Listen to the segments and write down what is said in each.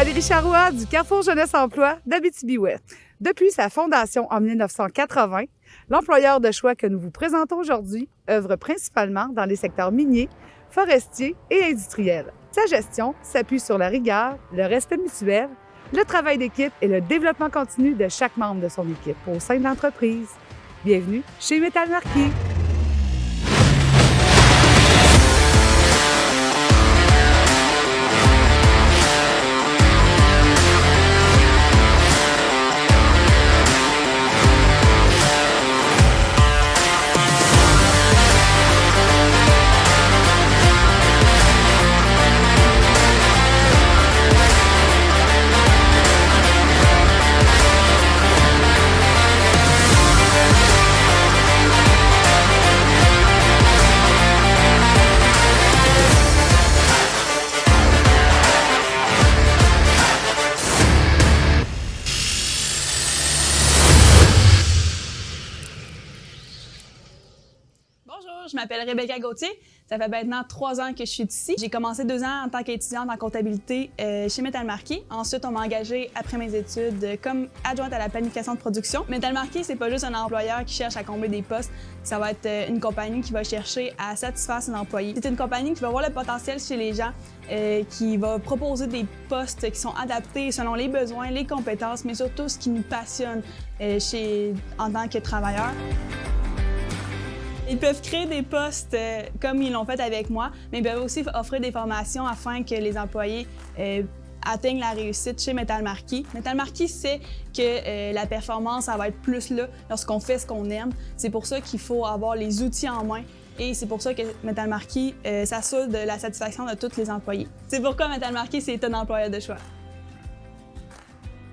Valérie Charrois du Carrefour Jeunesse Emploi d'Abitibi-Ouest. Depuis sa fondation en 1980, l'employeur de choix que nous vous présentons aujourd'hui œuvre principalement dans les secteurs miniers, forestiers et industriels. Sa gestion s'appuie sur la rigueur, le respect mutuel, le travail d'équipe et le développement continu de chaque membre de son équipe au sein de l'entreprise. Bienvenue chez Métal Marquis. Bonjour, je m'appelle Rebecca Gauthier. Ça fait maintenant 3 ans que je suis ici. J'ai commencé 2 ans en tant qu'étudiante en comptabilité chez Métal Marquis. Ensuite, on m'a engagée après mes études comme adjointe à la planification de production. Métal Marquis, c'est pas juste un employeur qui cherche à combler des postes. Ça va être une compagnie qui va chercher à satisfaire ses employés. C'est une compagnie qui va voir le potentiel chez les gens, qui va proposer des postes qui sont adaptés selon les besoins, les compétences, mais surtout ce qui nous passionne en tant que travailleurs. Ils peuvent créer des postes comme ils l'ont fait avec moi, mais ils peuvent aussi offrir des formations afin que les employés atteignent la réussite chez Métal Marquis. Métal Marquis sait que la performance, ça va être plus là lorsqu'on fait ce qu'on aime. C'est pour ça qu'il faut avoir les outils en main et c'est pour ça que Métal Marquis s'assure de la satisfaction de tous les employés. C'est pourquoi Métal Marquis, c'est un employeur de choix.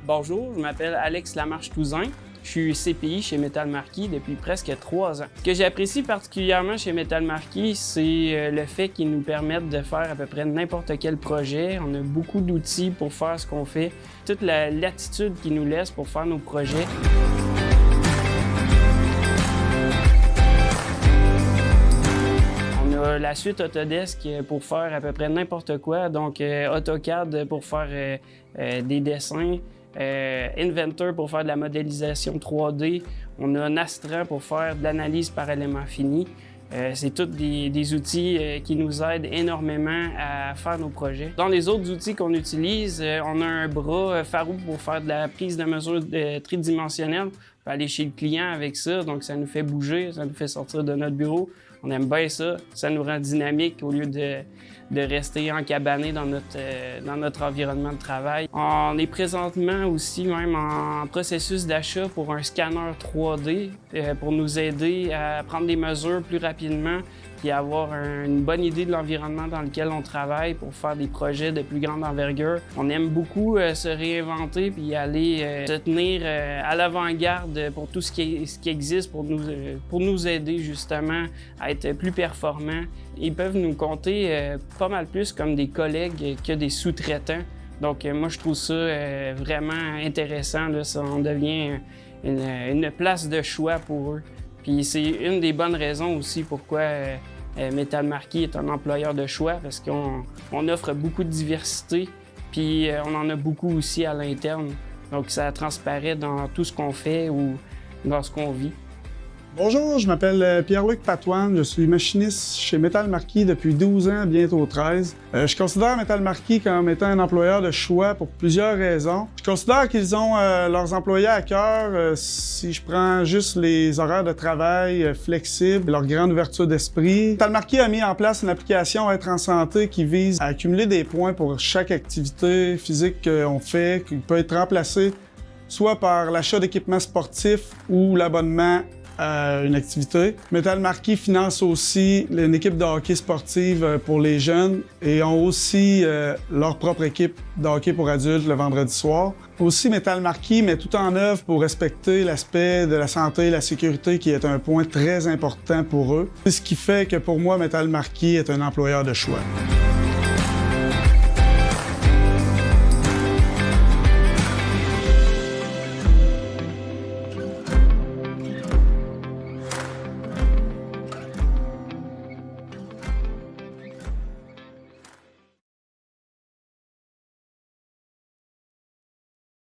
Bonjour, je m'appelle Alex Lamarche-Touzin. Je suis CPI chez Métal Marquis depuis presque 3 ans. Ce que j'apprécie particulièrement chez Métal Marquis, c'est le fait qu'ils nous permettent de faire à peu près n'importe quel projet. On a beaucoup d'outils pour faire ce qu'on fait, toute la latitude qu'ils nous laissent pour faire nos projets. On a la suite Autodesk pour faire à peu près n'importe quoi, donc AutoCAD pour faire des dessins, Inventor pour faire de la modélisation 3D, on a Nastran pour faire de l'analyse par éléments finis. C'est tous des outils qui nous aident énormément à faire nos projets. Dans les autres outils qu'on utilise, on a un bras Farouk pour faire de la prise de mesure tridimensionnelle. On peut aller chez le client avec ça, donc ça nous fait bouger, ça nous fait sortir de notre bureau. On aime bien ça, ça nous rend dynamique au lieu de rester encabané dans notre environnement de travail. On est présentement aussi même en processus d'achat pour un scanner 3D pour nous aider à prendre des mesures plus rapidement et avoir une bonne idée de l'environnement dans lequel on travaille pour faire des projets de plus grande envergure. On aime beaucoup se réinventer puis aller se tenir à l'avant-garde pour tout ce qui existe pour nous aider justement à être plus performants. Ils peuvent nous compter pas mal plus comme des collègues que des sous-traitants. Donc moi, je trouve ça vraiment intéressant. Là. Ça, on devient une place de choix pour eux. Puis c'est une des bonnes raisons aussi pourquoi Métal Marquis est un employeur de choix, parce qu'on offre beaucoup de diversité, puis on en a beaucoup aussi à l'interne. Donc ça transparaît dans tout ce qu'on fait ou dans ce qu'on vit. Bonjour, je m'appelle Pierre-Luc Patoine, je suis machiniste chez Métal Marquis depuis 12 ans, bientôt 13. Je considère Métal Marquis comme étant un employeur de choix pour plusieurs raisons. Je considère qu'ils ont leurs employés à cœur si je prends juste les horaires de travail flexibles, leur grande ouverture d'esprit. Métal Marquis a mis en place une application Être en santé qui vise à accumuler des points pour chaque activité physique qu'on fait, qui peut être remplacée soit par l'achat d'équipements sportifs ou l'abonnement à une activité. Métal Marquis finance aussi une équipe de hockey sportive pour les jeunes et ont aussi leur propre équipe de hockey pour adultes le vendredi soir. Aussi, Métal Marquis met tout en œuvre pour respecter l'aspect de la santé et la sécurité qui est un point très important pour eux. C'est ce qui fait que pour moi, Métal Marquis est un employeur de choix.